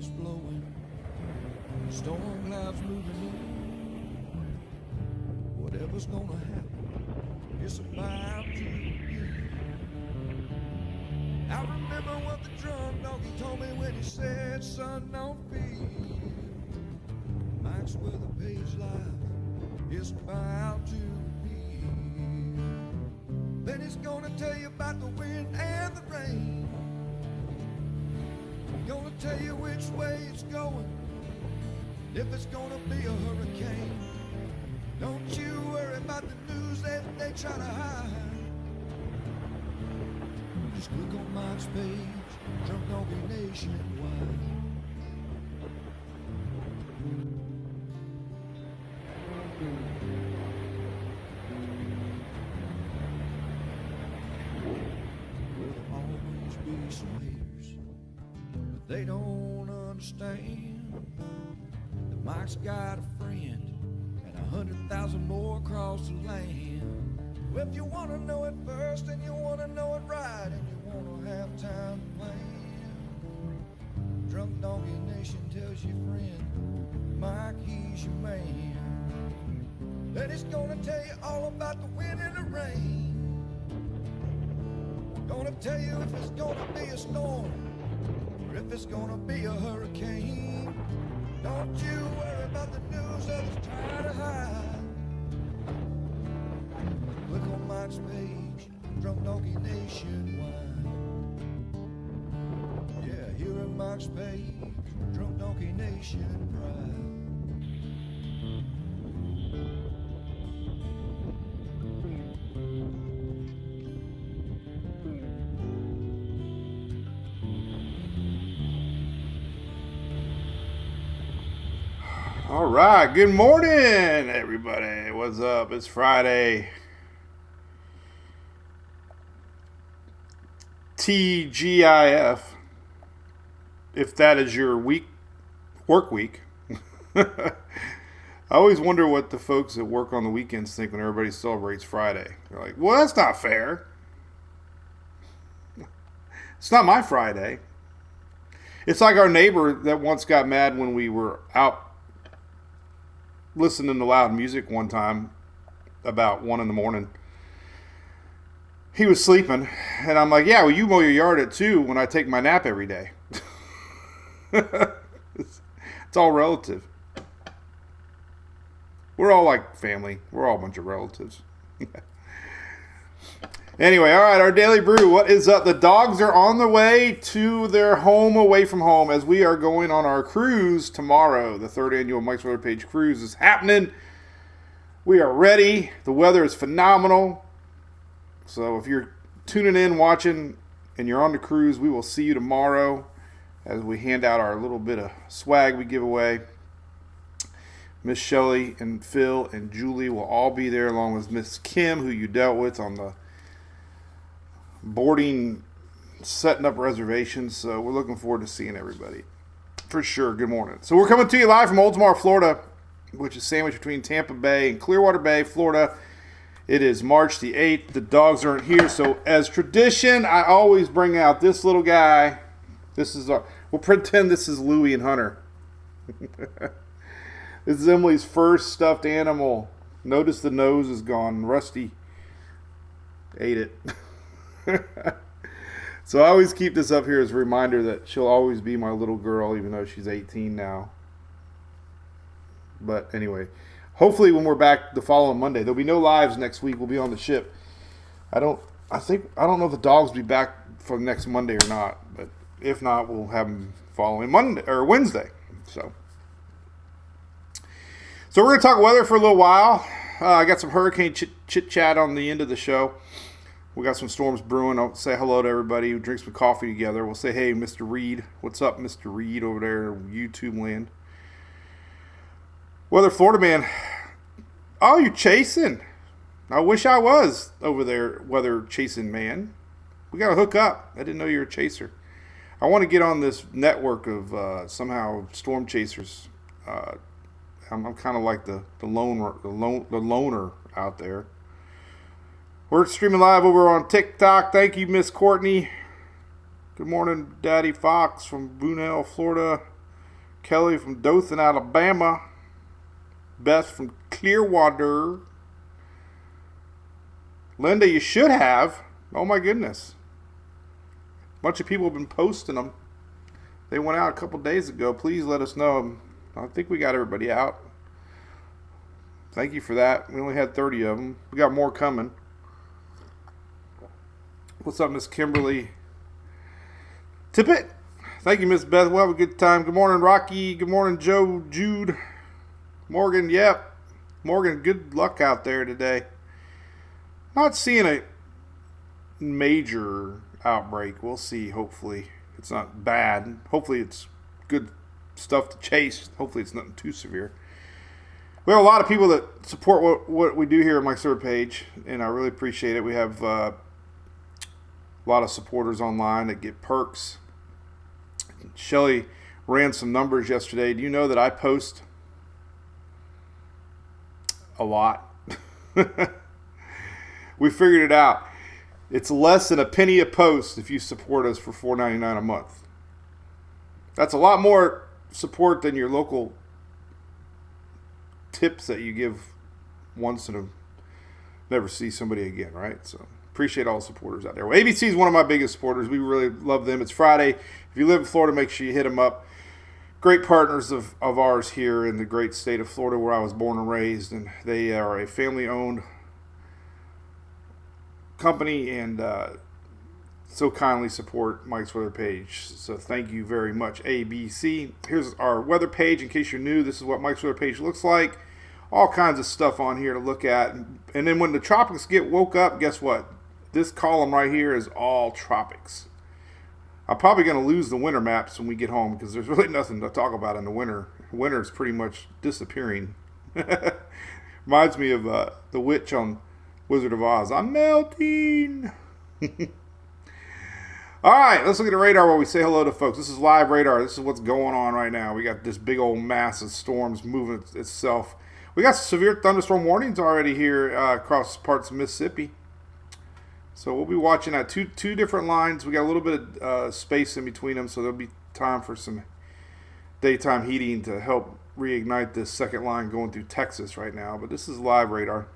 breeze blowing, storm clouds moving in. Whatever's gonna happen, it's about to begin. I remember what the drunk donkey told me when he said, son, don't fear. Mike's where the page lies, it's about to begin. Then he's gonna tell you about the wind and the rain. Gonna tell you which way it's going, if it's gonna be a hurricane. Don't you worry about the news that they try to hide. Just click on Mike's page, Drunk Donkey Nationwide. There'll always be some haters, but they don't understand that Mike's got a friend and 100,000 more across the land. Well, if you want to know it first and you want to know it right and you want to have time to plan, Drunk Donkey Nation tells your friend, Mike, he's your man. Then he's gonna tell you all about the wind and the rain. Gonna tell you if it's gonna be a storm or if it's gonna be a hurricane. Don't you worry about the news that is trying to hide. Click on Mike's page, Drunk Donkey Nationwide. Yeah, here at Mike's page, Drunk Donkey Nationwide. All right, good morning, everybody. What's up? It's Friday. TGIF, if that is your work week. I always wonder what the folks that work on the weekends think when everybody celebrates Friday. They're like, well, that's not fair. It's not my Friday. It's like our neighbor that once got mad when we were out listening to loud music one time about 1 a.m. He was sleeping, and I'm like, yeah, well, you mow your yard at 2 when I take my nap every day. It's all relative. We're all like family. We're all a bunch of relatives. Anyway, all right, our daily brew. What is up? The dogs are on the way to their home away from home as we are going on our cruise tomorrow. The third annual Mike's Weather Page cruise is happening. We are ready. The weather is phenomenal. So if you're tuning in, watching, and you're on the cruise, we will see you tomorrow as we hand out our little bit of swag we give away. Miss Shelley and Phil and Julie will all be there along with Miss Kim, who you dealt with on the boarding, setting up reservations. So we're looking forward to seeing everybody for sure. Good morning. So we're coming to you live from Oldsmar, Florida, which is sandwiched between Tampa Bay and Clearwater Bay, Florida. It is March the 8th. The dogs aren't here. So as tradition, I always bring out this little guy. We'll pretend this is Louie and Hunter. This is Emily's first stuffed animal. Notice the nose is gone. Rusty ate it. So I always keep this up here as a reminder that she'll always be my little girl, even though she's 18 now. But anyway, hopefully when we're back the following Monday, there'll be no lives next week. We'll be on the ship. I don't know if the dogs will be back for next Monday or not, but if not, we'll have them following Monday or Wednesday. So we're going to talk weather for a little while. I got some hurricane chit chat on the end of the show. We got some storms brewing. I'll say hello to everybody who drinks some coffee together. We'll say, hey, Mr. Reed. What's up, Mr. Reed, over there in YouTube land? Weather Florida man. Oh, you're chasing. I wish I was over there, weather chasing man. We got to hook up. I didn't know you were a chaser. I want to get on this network of somehow storm chasers. I'm kind of like the loner out there. We're streaming live over on TikTok. Thank you, Miss Courtney. Good morning, Daddy Fox from Boonell, Florida. Kelly from Dothan, Alabama. Beth from Clearwater. Linda, you should have. Oh my goodness. A bunch of people have been posting them. They went out a couple days ago. Please let us know. I think we got everybody out. Thank you for that. We only had 30 of them. We got more coming. What's up, Miss Kimberly Tippett? Thank you, Miss Beth. We'll have a good time. Good morning, Rocky. Good morning, Joe, Jude, Morgan. Yep. Morgan, good luck out there today. Not seeing a major outbreak. We'll see, hopefully. It's not bad. Hopefully it's good stuff to chase. Hopefully it's nothing too severe. We have a lot of people that support what we do here on my third page, and I really appreciate it. We have a lot of supporters online that get perks. Shelly ran some numbers yesterday. Do you know that I post a lot? We figured it out. It's less than a penny a post if you support us for $4.99 a month. That's a lot more support than your local tips that you give once in a never see somebody again, right? So appreciate all the supporters out there. Well, ABC is one of my biggest supporters. We really love them. It's Friday. If you live in Florida, make sure you hit them up. Great partners of ours here in the great state of Florida where I was born and raised, and they are a family-owned company and so kindly support Mike's weather page. So thank you very much, ABC. Here's our weather page. In case you're new, this is what Mike's weather page looks like. All kinds of stuff on here to look at. And then when the tropics get woke up, guess what? This column right here is all tropics. I'm probably going to lose the winter maps when we get home because there's really nothing to talk about in the winter. Winter is pretty much disappearing. Reminds me of the witch on Wizard of Oz. I'm melting. All right, let's look at the radar while we say hello to folks. This is live radar. This is what's going on right now. We got this big old mass of storms moving itself. We got severe thunderstorm warnings already here across parts of Mississippi. So we'll be watching at two different lines. We got a little bit of space in between them, so there'll be time for some daytime heating to help reignite this second line going through Texas right now. But this is live radar.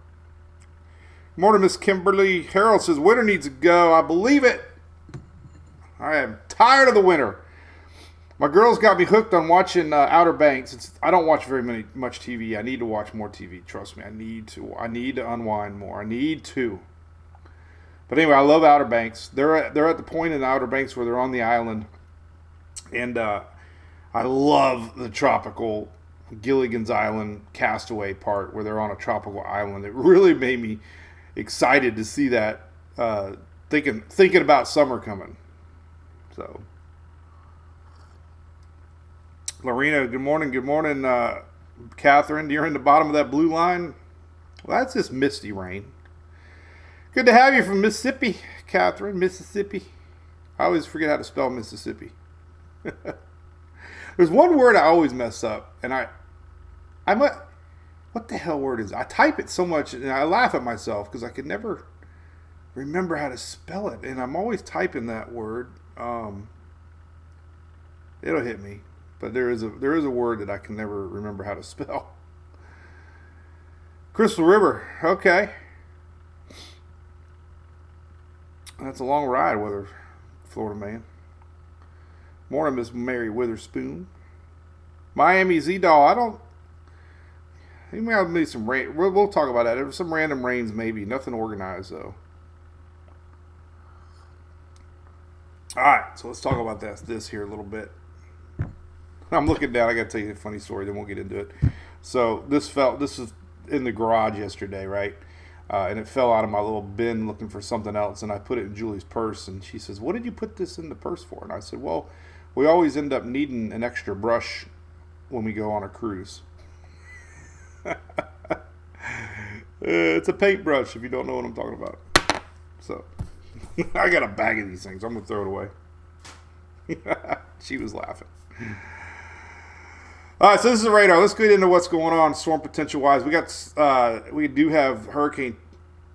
Morning, Miss Kimberly. Harold says, winter needs to go. I believe it. I am tired of the winter. My girls got me hooked on watching Outer Banks. I don't watch much TV. I need to watch more TV. Trust me, I need to. I need to unwind more. I need to. But anyway, I love Outer Banks. They're at the point in the Outer Banks where they're on the island. And I love the tropical Gilligan's Island castaway part where they're on a tropical island. It really made me excited to see that, thinking about summer coming. So, Lorena, good morning. Good morning, Catherine. You're in the bottom of that blue line. Well, that's just misty rain. Good to have you from Mississippi, Catherine. Mississippi. I always forget how to spell Mississippi. There's one word I always mess up, and what the hell word is it? I type it so much, and I laugh at myself because I can never remember how to spell it, and I'm always typing that word. It'll hit me, but there is a word that I can never remember how to spell. Crystal River, okay. That's a long ride, Florida man. Morning, Miss Mary Witherspoon. Miami Z-Doll, I think there'll be some rain. We'll talk about that. There's some random rains, maybe. Nothing organized, though. All right, so let's talk about this here a little bit. I'm looking down. I got to tell you a funny story. Then we'll get into it. So this was in the garage yesterday, right? And it fell out of my little bin looking for something else, and I put it in Julie's purse, and she says, what did you put this in the purse for? And I said, well, we always end up needing an extra brush when we go on a cruise. It's a paintbrush if you don't know what I'm talking about. So I got a bag of these things. I'm going to throw it away. She was laughing. All right, so this is the radar. Let's get into what's going on storm potential wise. We do have hurricane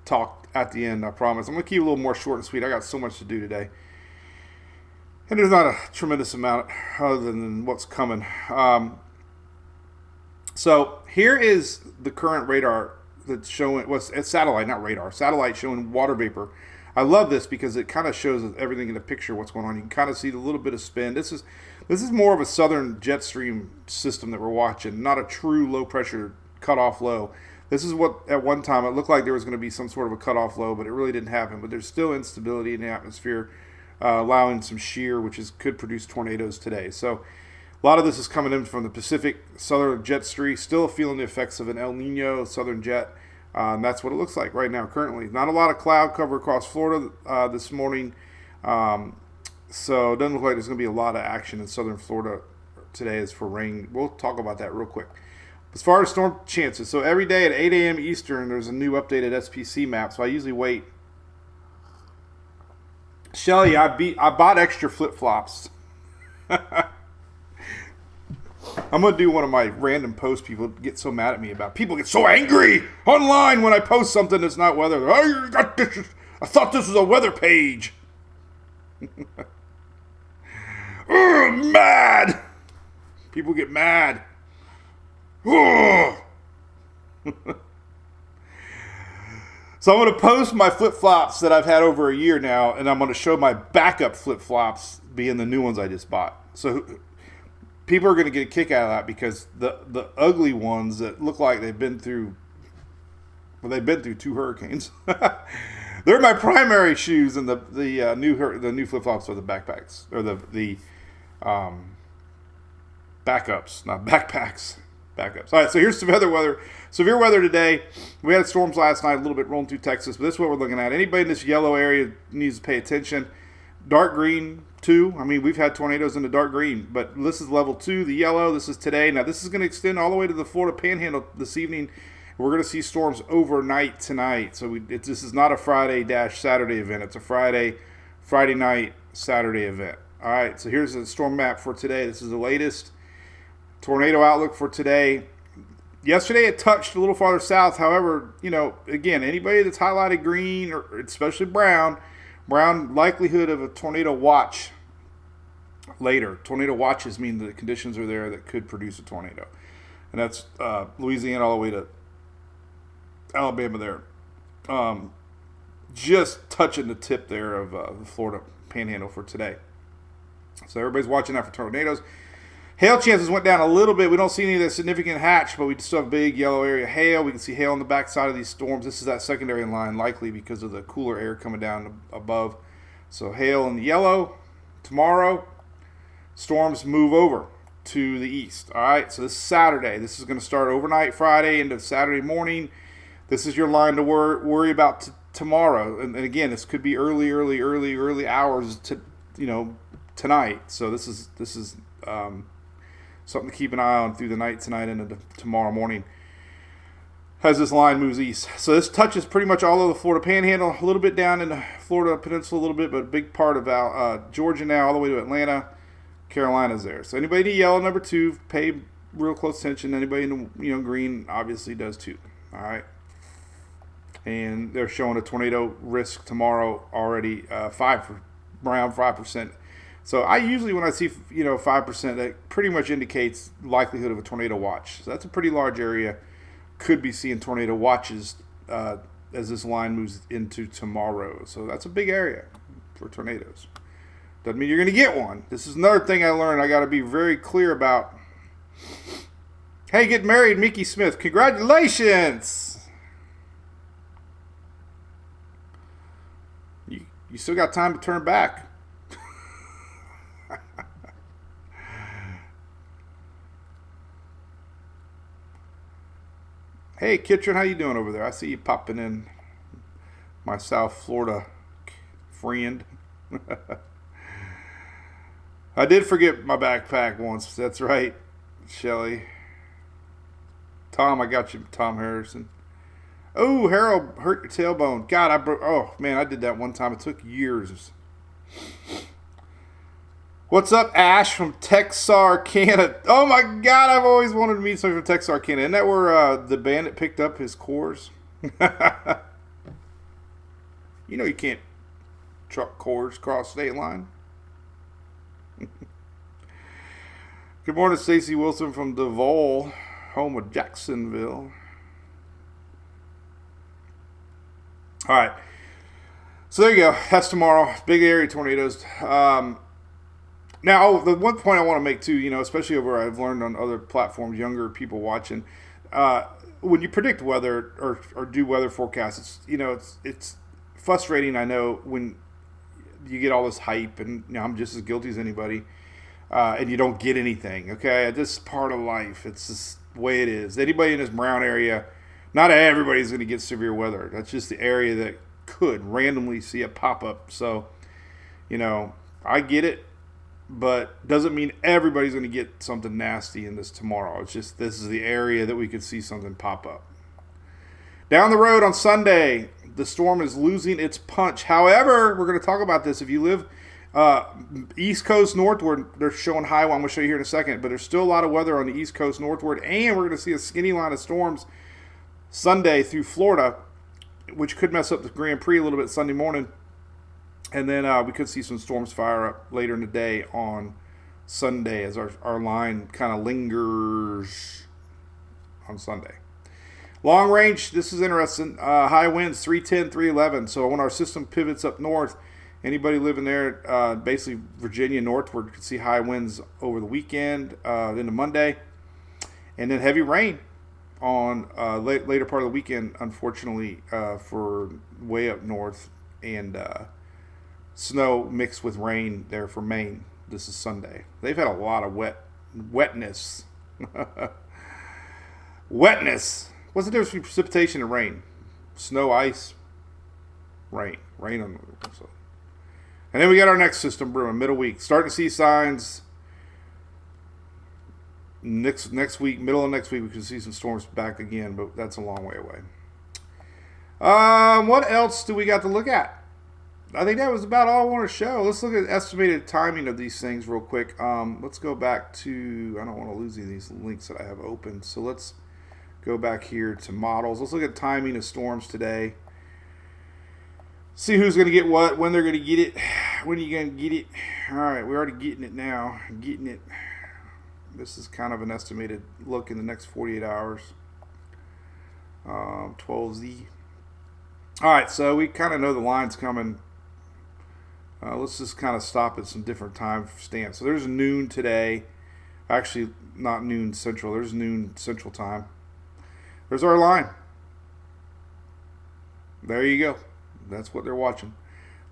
talk at the end, I promise. I'm going to keep it a little more short and sweet. I got so much to do today. And there's not a tremendous amount other than what's coming. So here is the current radar that's showing, it's satellite, not radar, satellite showing water vapor. I love this because it kind of shows everything in the picture, what's going on. You can kind of see the little bit of spin. This is more of a southern jet stream system that we're watching, not a true low pressure cutoff low. This is what at one time it looked like there was going to be some sort of a cutoff low, but it really didn't happen. But there's still instability in the atmosphere, allowing some shear, which could produce tornadoes today. So a lot of this is coming in from the Pacific southern jet stream, still feeling the effects of an El Nino southern jet. And that's what it looks like right now currently. Not a lot of cloud cover across Florida this morning. So it doesn't look like there's going to be a lot of action in southern Florida today as for rain. We'll talk about that real quick. As far as storm chances, so every day at 8 a.m. Eastern, there's a new updated SPC map. So I usually wait. Shelly, I bought extra flip-flops. I'm going to do one of my random posts people get so mad at me about. People get so angry online when I post something that's not weather. Oh, I thought this was a weather page. Mad. People get mad. So I'm going to post my flip-flops that I've had over a year now, and I'm going to show my backup flip-flops being the new ones I just bought. So people are going to get a kick out of that because the ugly ones that look like they've been through 2 hurricanes. They're my primary shoes, and the new flip-flops are the backpacks, or the backups, not backpacks. Backups. All right, so here's severe weather today. We had storms last night, a little bit rolling through Texas, but this is what we're looking at. Anybody in this yellow area needs to pay attention. Dark green, 2. I mean, we've had tornadoes in the dark green, but this is level 2, the yellow. This is today. Now, this is going to extend all the way to the Florida Panhandle this evening. We're going to see storms overnight tonight. So this is not a Friday-Saturday event. It's a Friday night, Saturday event. All right, so here's the storm map for today. This is the latest tornado outlook for today. Yesterday it touched a little farther south. However, again, anybody that's highlighted green or especially brown likelihood of a tornado watch later. Tornado watches mean the conditions are there that could produce a tornado. And that's Louisiana all the way to Alabama there. Just touching the tip there of the Florida Panhandle for today. So everybody's watching out for tornadoes. Hail chances went down a little bit. We don't see any of that significant hatch, but we still have big yellow area hail. We can see hail on the backside of these storms. This is that secondary line, likely because of the cooler air coming down above. So hail in the yellow. Tomorrow, storms move over to the east. All right, so this is Saturday. This is going to start overnight Friday into Saturday morning. This is your line to worry about tomorrow. And again, this could be early hours to tonight. So this is something to keep an eye on through the night tonight and into tomorrow morning as this line moves east. So this touches pretty much all of the Florida Panhandle, a little bit down in the Florida Peninsula a little bit, but a big part of Georgia now, all the way to Atlanta. Carolina's there. So anybody in yellow, number 2, pay real close attention. Anybody in green obviously does too. All right. And they're showing a tornado risk tomorrow already, around 5%. So I usually, when I see 5%, that pretty much indicates likelihood of a tornado watch. So that's a pretty large area. Could be seeing tornado watches as this line moves into tomorrow. So that's a big area for tornadoes. Doesn't mean you're going to get one. This is another thing I learned I got to be very clear about. Hey, get married, Mickey Smith. Congratulations! You still got time to turn back. Hey, Kitchen, how you doing over there? I see you popping in, my South Florida friend. I did forget my backpack once. That's right, Shelly. Tom, I got you, Tom Harrison. Oh, Harold hurt your tailbone. God, oh, man, I did that one time. It took years. What's up, Ash from Texarkana? Oh, my God, I've always wanted to meet someone from Texarkana. Isn't that where the bandit picked up his cores? You can't truck cores across state line. Good morning, Stacy Wilson from Devol, home of Jacksonville. All right. So there you go. That's tomorrow. Big area tornadoes. Now, the one point I want to make too, especially over I've learned on other platforms, younger people watching, when you predict weather or do weather forecasts, it's frustrating. I know when you get all this hype, and I'm just as guilty as anybody, and you don't get anything. Okay, this is part of life. It's just the way it is. Anybody in this Brown area, not everybody's going to get severe weather. That's just the area that could randomly see it pop up. So, I get it. But doesn't mean everybody's going to get something nasty in this tomorrow. It's just this is the area that we could see something pop up. Down the road on Sunday, the storm is losing its punch. However, we're going to talk about this. If you live East Coast northward, they're showing high. I'm going to show you here in a second. But there's still a lot of weather on the East Coast northward. And we're going to see a skinny line of storms Sunday through Florida, which could mess up the Grand Prix a little bit Sunday morning. And then we could see some storms fire up later in the day on Sunday as our line kind of lingers on Sunday. Long range, this is interesting. High winds, 310, 311. So when our system pivots up north, anybody living there, basically Virginia northward, could see high winds over the weekend, into Monday. And then heavy rain on later part of the weekend, unfortunately, for way up north. And snow mixed with rain there for Maine. This is Sunday. They've had a lot of wetness. Wetness. What's the difference between precipitation and rain? Snow, ice, rain. Rain on the so. And then we got our next system brewing, middle week. Starting to see signs. Next week, middle of next week, we can see some storms back again, but that's a long way away. What else do we got to look at? I think that was about all I want to show. Let's look at estimated timing of these things real quick. Let's go back to, I don't want to lose any of these links that I have open. So let's go back here to models. Let's look at timing of storms today. See who's going to get what, when they're going to get it, when are you going to get it. All right, we're already getting it now. Getting it. This is kind of an estimated look in the next 48 hours. 12Z. All right, so we kind of know the line's coming. Let's just kind of stop at some different time stamps. So there's noon today. Actually, not noon central. There's noon central time. There's our line. There you go. That's what they're watching.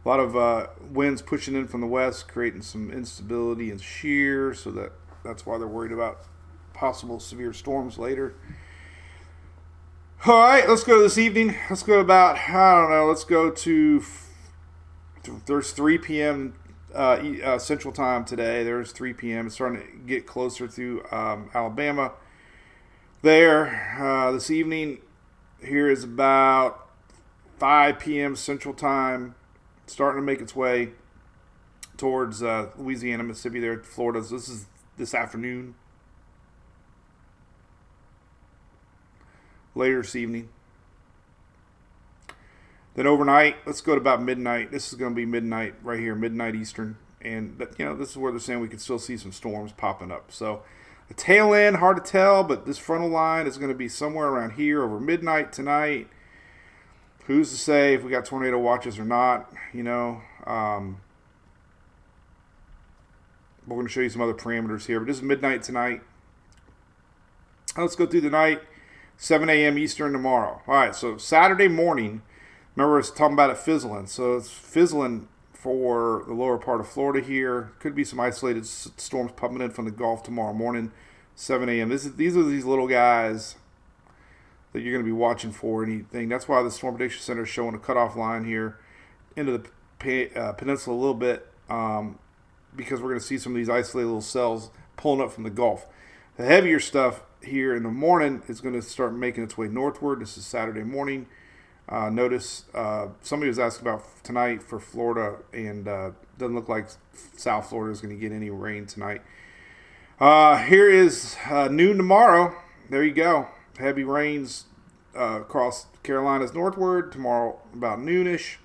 A lot of winds pushing in from the west, creating some instability and shear. So that's why they're worried about possible severe storms later. All right, let's go to this evening. Let's go about, let's go to, there's 3 p.m. Central Time today. There's 3 p.m. It's starting to get closer through Alabama. This evening, here is about 5 p.m. Central Time. Starting to make its way towards Louisiana, Mississippi, there, Florida. So this is this afternoon. Later this evening. Then overnight, let's go to about midnight. This is going to be midnight right here, midnight Eastern. And, this is where they're saying we could still see some storms popping up. So the tail end, hard to tell, but this frontal line is going to be somewhere around here over midnight tonight. Who's to say if we got tornado watches or not, We're going to show you some other parameters here, but this is midnight tonight. Let's go through the night. 7 a.m. Eastern tomorrow. All right, so Saturday morning, remember I was talking about it fizzling. So it's fizzling for the lower part of Florida here. Could be some isolated storms pumping in from the Gulf tomorrow morning, 7 a.m. These are these little guys that you're going to be watching for anything. That's why the Storm Prediction Center is showing a cutoff line here into the peninsula a little bit, because we're going to see some of these isolated little cells pulling up from the Gulf. The heavier stuff here in the morning is going to start making its way northward. This is Saturday morning. Notice somebody was asking about tonight for Florida, and doesn't look like South Florida is going to get any rain tonight. Here is noon tomorrow. There you go. Heavy rains across Carolinas northward tomorrow about noonish.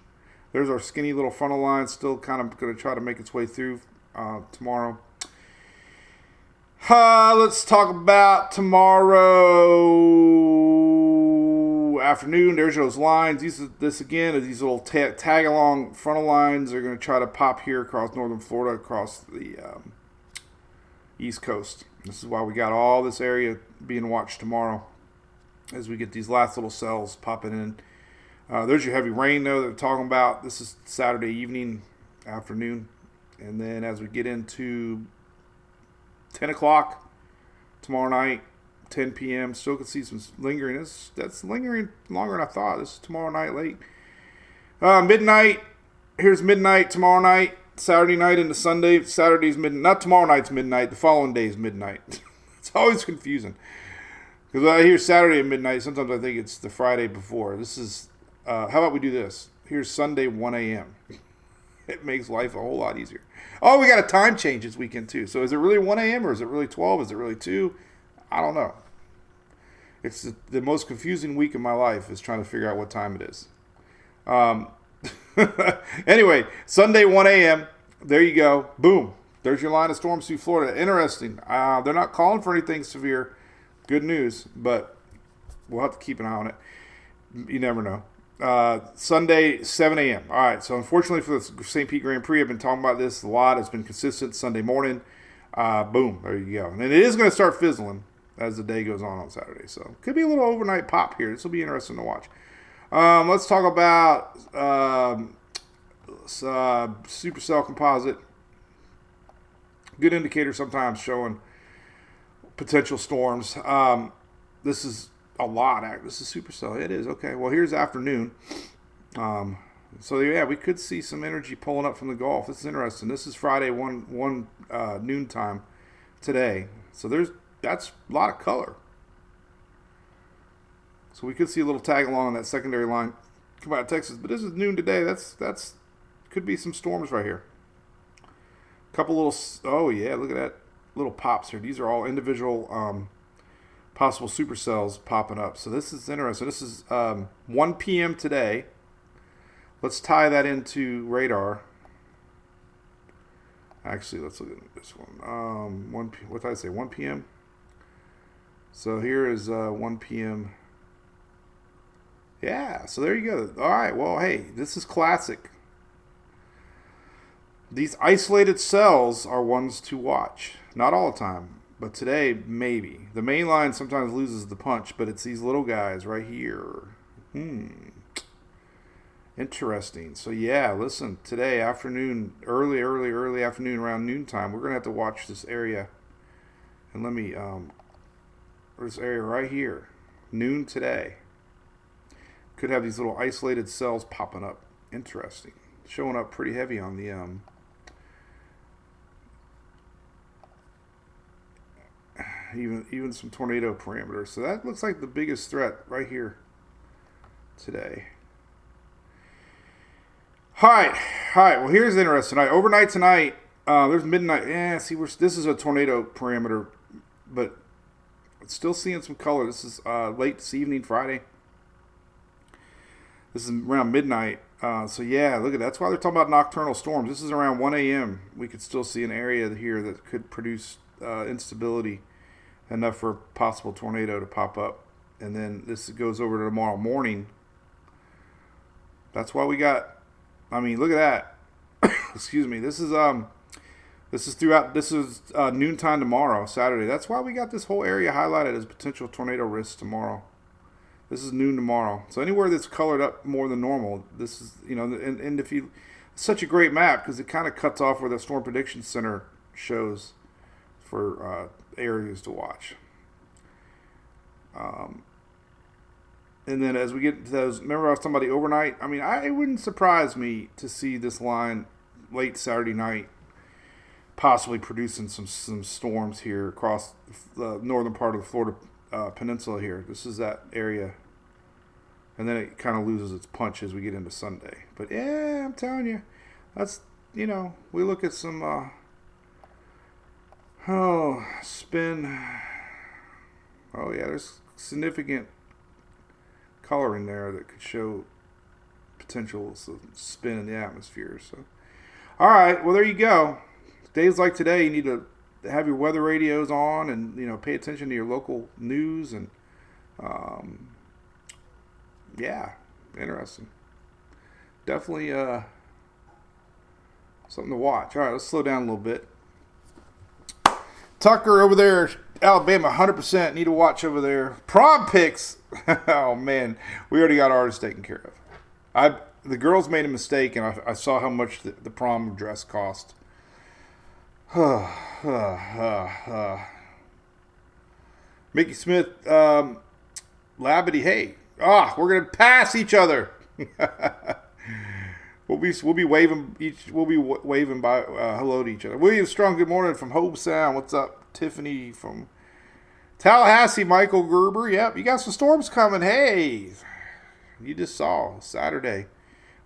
There's our skinny little frontal line, still kind of going to try to make its way through tomorrow. Let's talk about tomorrow afternoon. There's those lines. These little tag along frontal lines are going to try to pop here across northern Florida, across the East Coast. This is why we got all this area being watched tomorrow as we get these last little cells popping in. There's your heavy rain, though, that we're talking about. This is Saturday evening, afternoon. And then as we get into 10 o'clock tomorrow night, 10 p.m., still can see some lingering. That's lingering longer than I thought. This is tomorrow night late. Midnight. Here's midnight tomorrow night. Saturday night into Sunday. Saturday's midnight. Not tomorrow night's midnight. The following day is midnight. It's always confusing. Because when I hear Saturday at midnight, sometimes I think it's the Friday before. This is, how about we do this? Here's Sunday 1 a.m. It makes life a whole lot easier. Oh, we got a time change this weekend, too. So is it really 1 a.m. or is it really 12? Is it really 2? I don't know. It's the most confusing week of my life is trying to figure out what time it is. Anyway, Sunday 1 a.m. There you go. Boom. There's your line of storms through Florida. Interesting. They're not calling for anything severe. Good news, but we'll have to keep an eye on it. You never know. Sunday, 7 a.m. All right, so unfortunately for the St. Pete Grand Prix, I've been talking about this a lot. It's been consistent Sunday morning. Boom, there you go. And it is going to start fizzling as the day goes on Saturday. So could be a little overnight pop here. This will be interesting to watch. Let's talk about supercell composite. Good indicator sometimes showing potential storms. This is a lot. This is supercell. It is. Okay. Well, here's afternoon. So yeah, we could see some energy pulling up from the Gulf. This is interesting. This is Friday, one noontime today. So that's a lot of color. So we could see a little tag along on that secondary line come out of Texas. But this is noon today. That's could be some storms right here. Couple little. Oh yeah, look at that little pops here. These are all individual possible supercells popping up. So this is interesting. This is 1 p.m. today. Let's tie that into radar. Actually, let's look at this one. What did I say? 1 p.m. So here is 1 p.m. Yeah, so there you go. All right, well, hey, this is classic. These isolated cells are ones to watch. Not all the time, but today, maybe. The main line sometimes loses the punch, but it's these little guys right here. Interesting. So, yeah, listen, today, afternoon, early afternoon, around noontime, we're going to have to watch this area. And let me, this area right here, noon today. Could have these little isolated cells popping up. Interesting. Showing up pretty heavy on the even some tornado parameters. So that looks like the biggest threat right here today. All right. Well, here's interesting. All right, overnight tonight, there's midnight. Yeah, see, this is a tornado parameter, but it's still seeing some color. This is late this evening, Friday. This is around midnight. So, yeah, look at that. That's why they're talking about nocturnal storms. This is around 1 a.m. We could still see an area here that could produce instability enough for a possible tornado to pop up. And then this goes over to tomorrow morning. That's why we got, I mean, look at that. Excuse me. This is noontime tomorrow, Saturday. That's why we got this whole area highlighted as potential tornado risks tomorrow. This is noon tomorrow. So anywhere that's colored up more than normal, this is, and if you, it's such a great map because it kind of cuts off where the Storm Prediction Center shows for areas to watch. And then as we get to those, remember I was talking about the overnight? I mean, it wouldn't surprise me to see this line late Saturday night possibly producing some storms here across the northern part of the Florida peninsula here. This is that area. And then it kind of loses its punch as we get into Sunday. But yeah, I'm telling you, that's, we look at some, spin. Oh yeah, there's significant color in there that could show potential spin in the atmosphere. So, all right, well there you go. days like today, you need to have your weather radios on and, pay attention to your local news. And, yeah, interesting. Definitely something to watch. All right, let's slow down a little bit. Tucker over there, Alabama, 100%. Need to watch over there. Prom picks. Oh, man. We already got ours taken care of. The girls made a mistake, and I saw how much the prom dress cost. Mickey Smith, Labadee, hey. We're going to pass each other. We'll be waving by hello to each other. William Strong, good morning from Hope Sound. What's up, Tiffany from Tallahassee? Michael Gerber, yep, you got some storms coming. Hey, you just saw Saturday,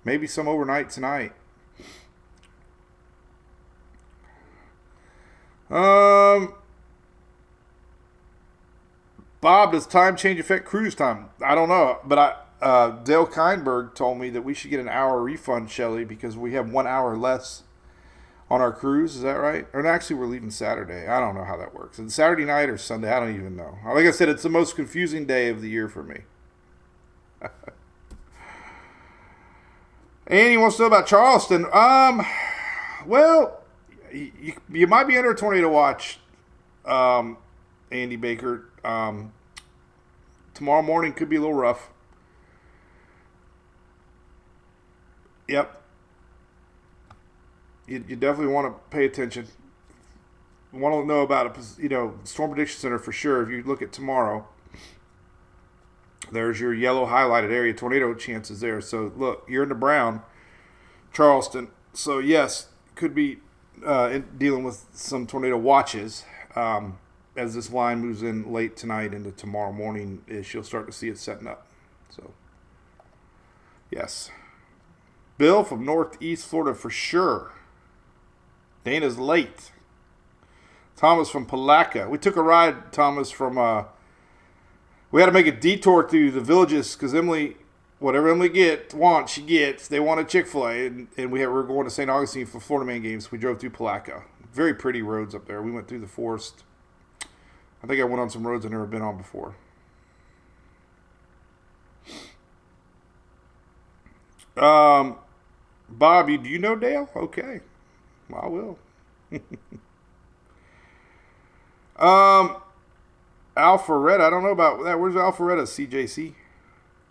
maybe some overnight tonight. Bob, does time change affect cruise time? I don't know, but Dale Kindberg told me that we should get an hour refund, Shelley, because we have 1 hour less on our cruise. Is that right? Or actually, we're leaving Saturday. I don't know how that works. It's Saturday night or Sunday. I don't even know. Like I said, it's the most confusing day of the year for me. Andy wants to know about Charleston. Well, you might be under a tornado watch, Andy Baker. Tomorrow morning could be a little rough. Yep. You definitely want to pay attention. You want to know about Storm Prediction Center for sure. If you look at tomorrow, there's your yellow highlighted area, tornado chances there. So look, you're in the brown, Charleston. So yes, could be dealing with some tornado watches as this line moves in late tonight into tomorrow morning. You'll start to see it setting up. So yes. Bill from Northeast Florida for sure. Dana's late. Thomas from Palatka. We took a ride, Thomas, from we had to make a detour through the villages because Emily, whatever Emily wants, she gets. They want a Chick-fil-A, and we were going to St. Augustine for Florida Man games. We drove through Palatka. Very pretty roads up there. We went through the forest. I think I went on some roads I've never been on before. Bobby, do you know Dale? Okay. Well, I will. Alpharetta, I don't know about that. Where's Alpharetta, CJC?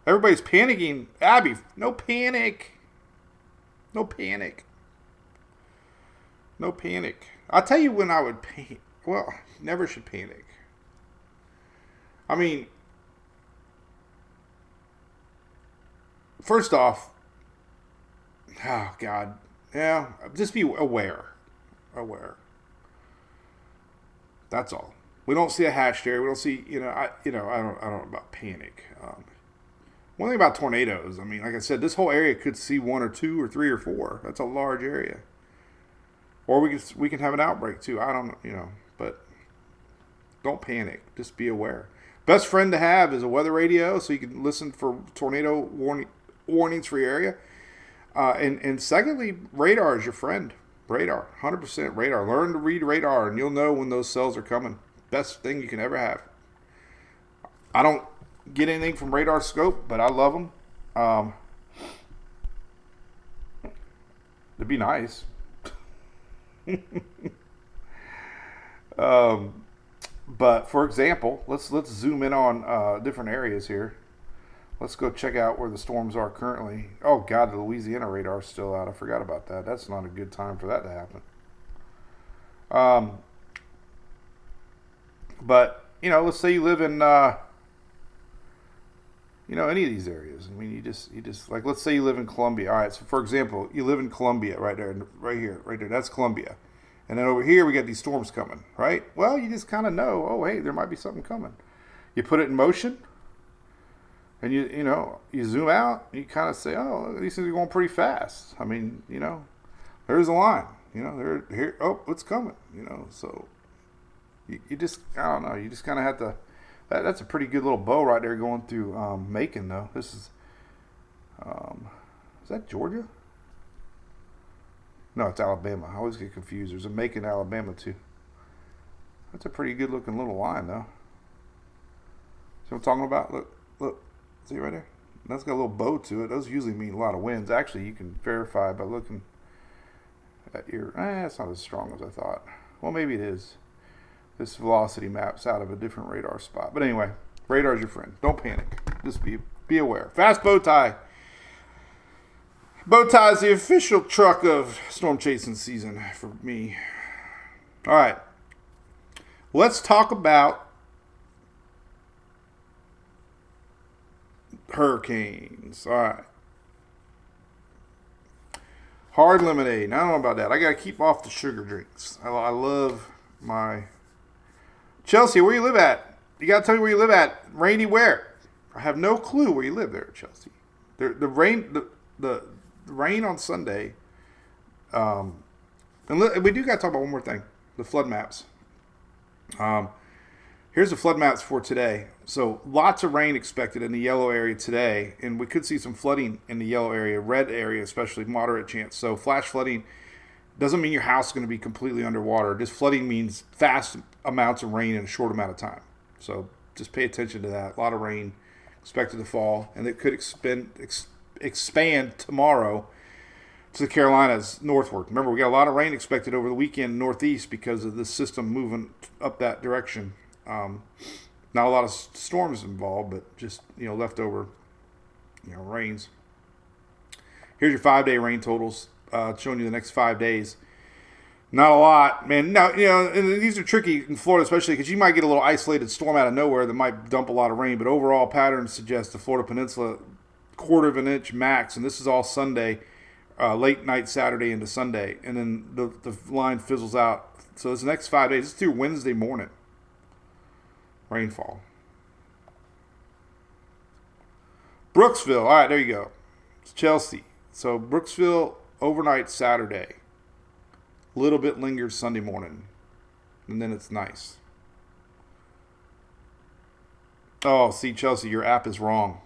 Everybody's panicking. Abby, no panic. No panic. No panic. I'll tell you when I would panic. Well, never should panic. I mean, first off, oh God, yeah, just be aware. That's all. We don't see a hatched area. We don't see, I don't know about panic. One thing about tornadoes, I mean, like I said, this whole area could see 1 or 2 or 3 or 4. That's a large area. Or we can have an outbreak too. I don't, but don't panic. Just be aware. Best friend to have is a weather radio, so you can listen for tornado warnings for your area. And secondly, radar is your friend. Radar, 100% radar. Learn to read radar, and you'll know when those cells are coming. Best thing you can ever have. I don't get anything from Radar Scope, but I love them. It'd be nice. But for example, let's zoom in on different areas here. Let's go check out where the storms are currently. Oh God, the Louisiana radar is still out. I forgot about that. That's not a good time for that to happen. But let's say you live in any of these areas. I mean, you just like, let's say you live in Columbia. All right, so for example, you live in Columbia right there, right here. That's Columbia. And then over here we got these storms coming, right? Well, you just kind of know, oh hey, there might be something coming. You put it in motion. And you zoom out, you kind of say, oh, these things are going pretty fast. I mean, there's a line. They're here. Oh, it's coming. So you just, I don't know. You just kind of have to. That's a pretty good little bow right there going through Macon, though. This is that Georgia? No, it's Alabama. I always get confused. There's a Macon, Alabama, too. That's a pretty good-looking little line, though. See what I'm talking about? Look. See right there? That's got a little bow to it. Those usually mean a lot of winds. Actually, you can verify by looking at your... it's not as strong as I thought. Well, maybe it is. This velocity map's out of a different radar spot. But anyway, radar's your friend. Don't panic. Just be aware. Fast bow tie. Bow tie is the official truck of storm chasing season for me. All right. Let's talk about hurricanes. All right. Hard lemonade. I don't know about that. I got to keep off the sugar drinks. I love my... Chelsea, where you live at? You got to tell me where you live at. Rainy where? I have no clue where you live there, Chelsea. The rain on Sunday. And we do got to talk about one more thing. The flood maps. Here's the flood maps for today. So lots of rain expected in the yellow area today, and we could see some flooding in the yellow area, red area especially, moderate chance. So flash flooding doesn't mean your house is going to be completely underwater. This flooding means fast amounts of rain in a short amount of time. So just pay attention to that. A lot of rain expected to fall, and it could expand tomorrow to the Carolinas northward. Remember, we got a lot of rain expected over the weekend northeast because of this system moving up that direction. Not a lot of storms involved, but just, leftover, rains. Here's your 5-day rain totals, showing you the next 5 days. Not a lot, man. Now, and these are tricky in Florida, especially because you might get a little isolated storm out of nowhere that might dump a lot of rain, but overall patterns suggest the Florida Peninsula 1/4 inch max, and this is all Sunday, late night Saturday into Sunday, and then the line fizzles out. So this next 5 days, it's through Wednesday morning. Rainfall. Brooksville. All right, there you go. It's Chelsea. So Brooksville overnight Saturday. A little bit lingers Sunday morning. And then it's nice. Oh, see, Chelsea, your app is wrong.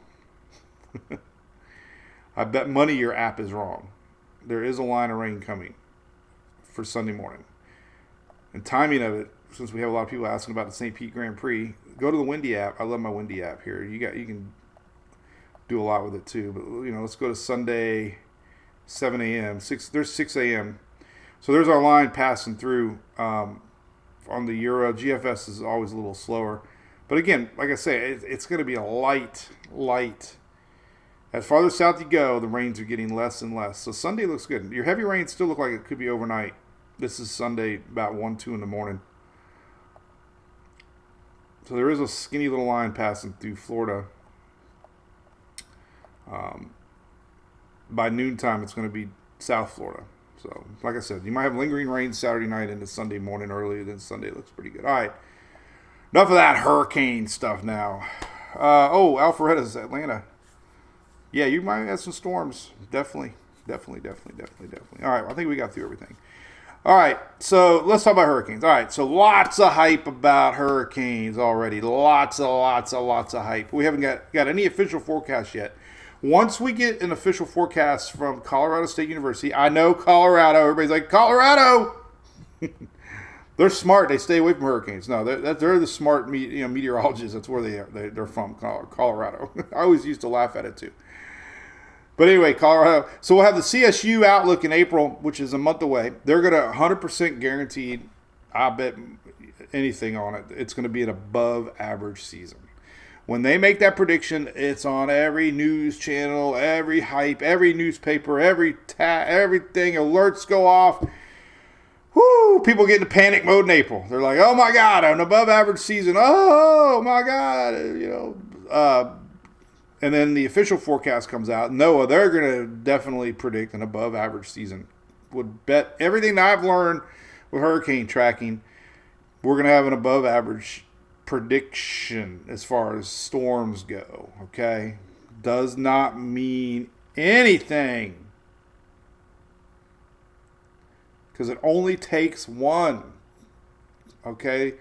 I bet money your app is wrong. There is a line of rain coming for Sunday morning. And timing of it, since we have a lot of people asking about the St. Pete Grand Prix, go to the Windy app. I love my Windy app here. You can do a lot with it too. But let's go to Sunday, 7 a.m. There's 6 a.m. So there's our line passing through on the Euro. GFS is always a little slower. But again, like I say, it's going to be a light. As farther south you go, the rains are getting less and less. So Sunday looks good. Your heavy rains still look like it could be overnight. This is Sunday about 1, 2 in the morning. So there is a skinny little line passing through Florida. By noontime, it's going to be South Florida. So, like I said, you might have lingering rain Saturday night into Sunday morning early. Then Sunday looks pretty good. All right. Enough of that hurricane stuff now. Alpharetta's Atlanta. Yeah, you might have some storms. Definitely. All right, I think we got through everything. All right, so let's talk about hurricanes. All right, so lots of hype about hurricanes already. Lots of hype. We haven't got any official forecast yet. Once we get an official forecast from Colorado State University, I know Colorado. Everybody's like, Colorado! They're smart. They stay away from hurricanes. No, they're the smart meteorologists. That's where they're from, Colorado. I always used to laugh at it too. But anyway, Colorado. So we'll have the CSU outlook in April, which is a month away. They're going to 100% guaranteed, I bet anything on it, it's going to be an above average season. When they make that prediction, it's on every news channel, every hype, every newspaper, everything. Alerts go off. Woo! People get into panic mode in April. They're like, oh my God, an above average season. Oh my God. And then the official forecast comes out. NOAA, they're going to definitely predict an above average season. Would bet everything that I've learned with hurricane tracking, we're going to have an above average prediction as far as storms go. Okay? Does not mean anything. Because it only takes one. Okay?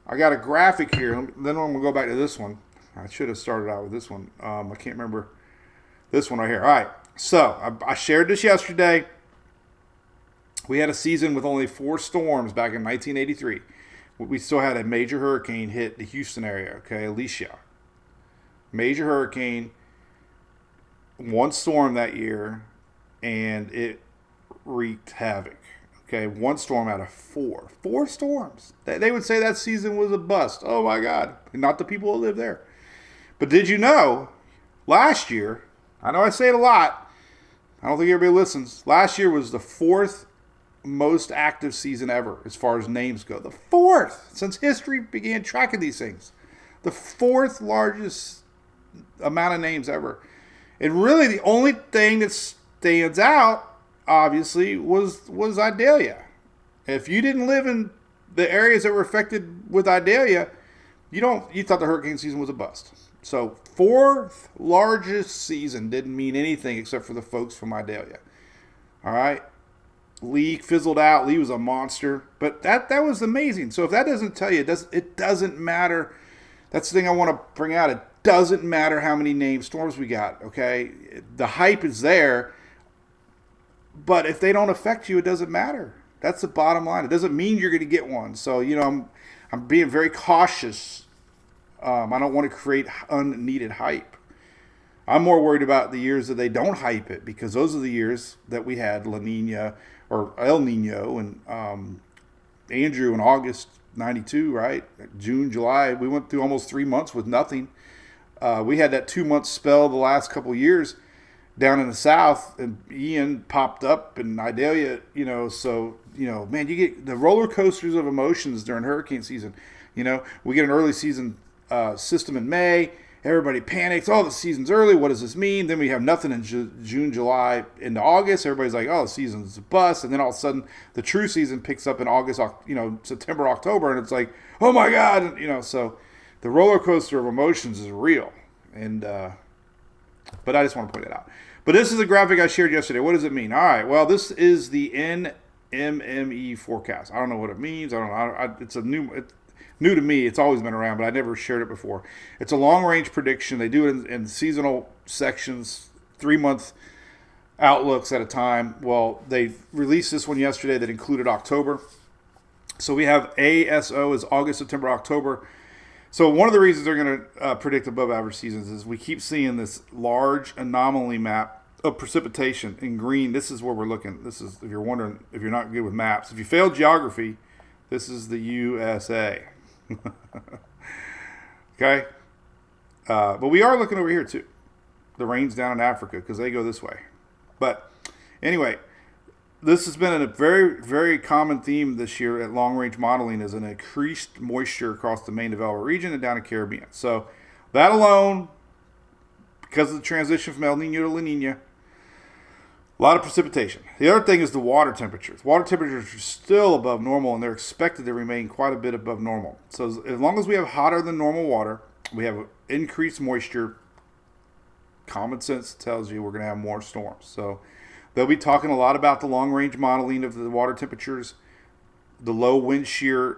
I got a graphic here. Then I'm going to go back to this one. I should have started out with this one. I can't remember this one right here. All right. So I shared this yesterday. We had a season with only 4 storms back in 1983. We still had a major hurricane hit the Houston area, okay, Alicia. Major hurricane, 1 storm that year, and it wreaked havoc. Okay, 1 storm out of 4. 4 storms. They would say that season was a bust. Oh my God. Not the people who live there. But did you know, last year, I know I say it a lot, I don't think everybody listens. Last year was the 4th most active season ever as far as names go. The 4th since history began tracking these things. The 4th largest amount of names ever. And really the only thing that stands out, obviously, was Idalia. If you didn't live in the areas that were affected with Idalia, you thought the hurricane season was a bust. So 4th largest season didn't mean anything except for the folks from Idalia. All right. Lee fizzled out. Lee was a monster. But that was amazing. So if that doesn't tell you, it doesn't matter. That's the thing I want to bring out. It doesn't matter how many named storms we got, okay? The hype is there. But if they don't affect you, it doesn't matter. That's the bottom line. It doesn't mean you're going to get one. So, I'm being very cautious. I don't want to create unneeded hype. I'm more worried about the years that they don't hype it, because those are the years that we had La Nina or El Nino and Andrew in August 92, right? June, July. We went through almost 3 months with nothing. We had that 2-month spell the last couple of years down in the south, and Ian popped up and Idalia, so, man, you get the roller coasters of emotions during hurricane season. We get an early season system in May. Everybody panics. Oh, the season's early. What does this mean? Then we have nothing in June, July, into August. Everybody's like, oh, the season's a bust. And then all of a sudden, the true season picks up in August, September, October. And it's like, oh, my God. So the roller coaster of emotions is real. And but I just want to point it out. But this is a graphic I shared yesterday. What does it mean? All right. Well, this is the NMME forecast. I don't know what it means. I don't know. It's new to me. It's always been around, but I never shared it before. It's a long-range prediction. They do it in seasonal sections, 3-month outlooks at a time. Well, they released this one yesterday that included October. So we have ASO is August, September, October. So one of the reasons they're going to predict above average seasons is we keep seeing this large anomaly map of precipitation in green. This is where we're looking. This is, if you're wondering, if you're not good with maps, if you failed geography, this is the USA. Okay. But we are looking over here too. The rain's down in Africa because they go this way. But anyway, this has been a very, very common theme this year at long-range modeling, is an increased moisture across the main development region and down in Caribbean. So that alone, because of the transition from El Nino to La Nina, a lot of precipitation. The other thing is the water temperatures. Water temperatures are still above normal, and they're expected to remain quite a bit above normal. So as long as we have hotter than normal water, we have increased moisture, common sense tells you we're going to have more storms. So they'll be talking a lot about the long-range modeling of the water temperatures, the low wind shear,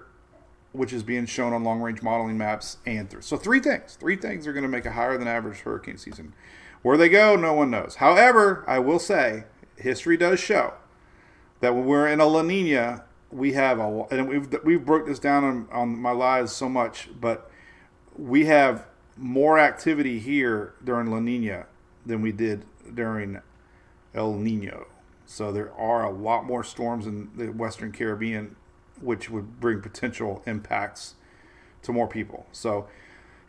which is being shown on long-range modeling maps, and so three things are going to make a higher than average hurricane season. Where they go, no one knows. However, I will say, history does show that when we're in a La Nina, we have and we've broke this down on my lives so much, but we have more activity here during La Nina than we did during El Nino. So there are a lot more storms in the Western Caribbean, which would bring potential impacts to more people. So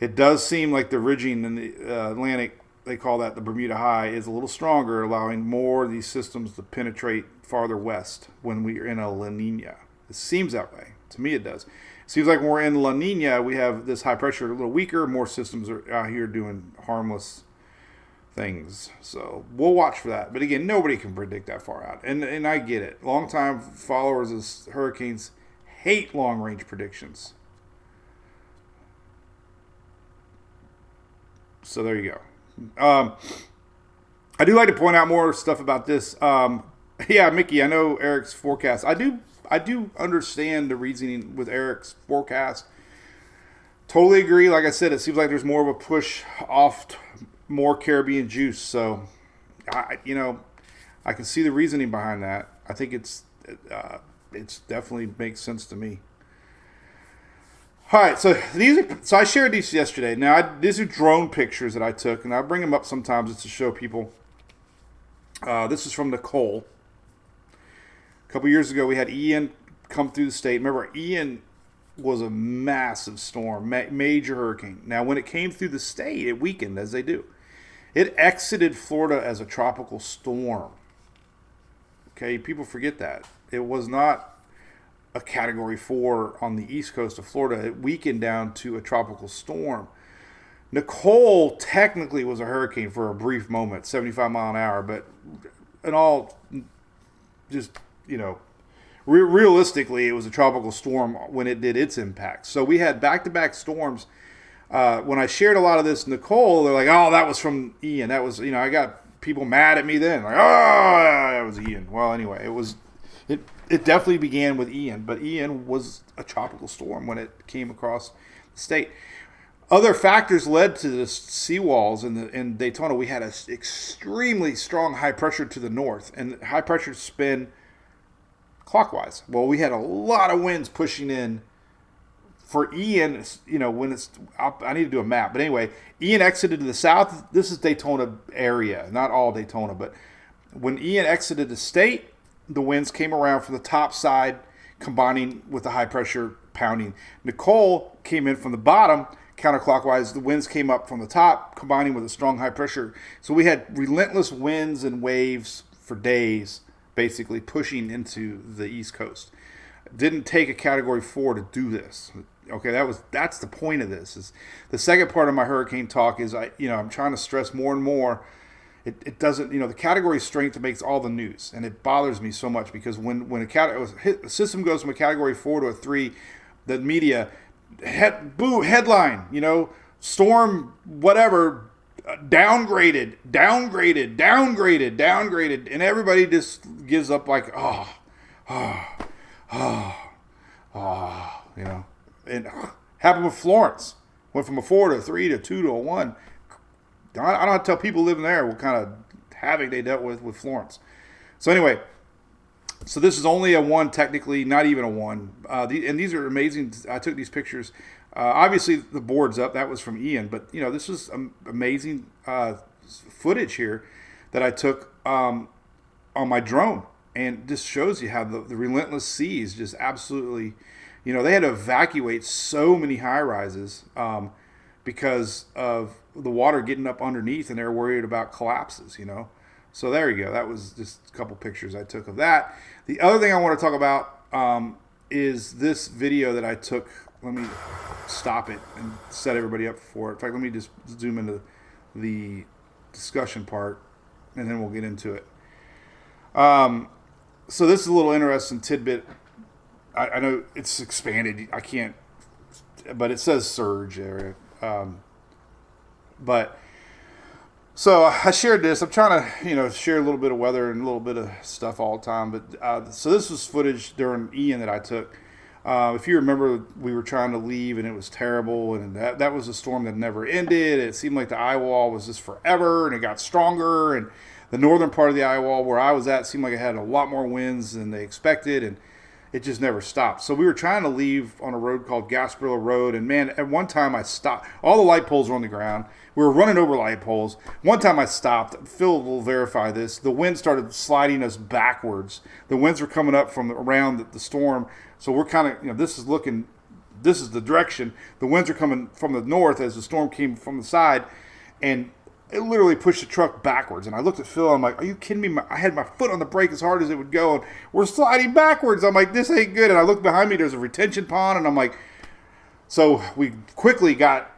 it does seem like the ridging in the Atlantic, they call that the Bermuda High, is a little stronger, allowing more of these systems to penetrate farther west when we are in a La Nina. It seems that way. To me, it does. It seems like when we're in La Nina, we have this high pressure a little weaker. More systems are out here doing harmless things. So we'll watch for that. But again, nobody can predict that far out. And I get it. Longtime followers of hurricanes hate long-range predictions. So there you go. I do like to point out more stuff about this. Yeah, Mickey, I know Eric's forecast. I do understand the reasoning with Eric's forecast. Totally agree. Like I said, it seems like there's more of a push off more Caribbean juice. So, I can see the reasoning behind that. I think it's it's definitely makes sense to me. All right, so I shared these yesterday. Now these are drone pictures that I took, and I bring them up sometimes just to show people. This is from Nicole. A couple years ago, we had Ian come through the state. Remember, Ian was a massive storm, major hurricane. Now, when it came through the state, it weakened, as they do. It exited Florida as a tropical storm. Okay, people forget that. It was not a Category 4 on the east coast of Florida. It weakened down to a tropical storm. Nicole technically was a hurricane for a brief moment, 75 mile an hour, but in all, just, realistically, it was a tropical storm when it did its impact. So we had back-to-back storms. When I shared a lot of this, Nicole, they're like, oh, that was from Ian. That was, I got people mad at me then. Like, oh, that was Ian. Well, anyway, it definitely began with Ian, but Ian was a tropical storm when it came across the state. Other factors led to the seawalls in Daytona. We had an extremely strong high pressure to the north, and high pressure spin clockwise. Well, we had a lot of winds pushing in. For Ian, when I need to do a map. But anyway, Ian exited to the south. This is Daytona area, not all Daytona. But when Ian exited the state, the winds came around from the top side, combining with the high pressure pounding. Nicole came in from the bottom, counterclockwise. The winds came up from the top, combining with a strong high pressure. So we had relentless winds and waves for days, basically pushing into the East Coast. Didn't take a Category 4 to do this. Okay, that's the point of this. Is the second part of my hurricane talk is I'm trying to stress more and more. It doesn't, the category strength makes all the news, and it bothers me so much because when a system goes from a Category 4 to a 3, the media headline, storm whatever, downgraded, and everybody just gives up like and happened with Florence. Went from a 4 to a 3 to a 2 to a 1. I don't have to tell people living there what kind of havoc they dealt with Florence. So anyway, this is only a 1 technically, not even a 1. And these are amazing. I took these pictures. Obviously, the board's up. That was from Ian. But, this is amazing footage here that I took on my drone. And this shows you how the relentless seas just absolutely, they had to evacuate so many high-rises because of the water getting up underneath, and they're worried about collapses, So there you go. That was just a couple pictures I took of that. The other thing I want to talk about is this video that I took. Let me stop it and set everybody up for it. In fact, let me just zoom into the discussion part, and then we'll get into it. So this is a little interesting tidbit. I know it's expanded. I can't, but it says surge area. But so I shared this. I'm trying to, share a little bit of weather and a little bit of stuff all the time. But so this was footage during Ian that I took. If you remember, we were trying to leave and it was terrible, and that was a storm that never ended. It seemed like the eye wall was just forever, and it got stronger. And the northern part of the eye wall where I was at seemed like it had a lot more winds than they expected, and it just never stopped. So we were trying to leave on a road called Gasparilla Road, and man, at one time I stopped. All the light poles were on the ground. We were running over light poles. One time I stopped. Phil will verify this. The wind started sliding us backwards. The winds were coming up from around the storm. So we're kind of, this is the direction. The winds are coming from the north as the storm came from the side, and it literally pushed the truck backwards. And I looked at Phil, I'm like, are you kidding me? I had my foot on the brake as hard as it would go, and we're sliding backwards. I'm like, this ain't good. And I look behind me, there's a retention pond, and I'm like, so we quickly got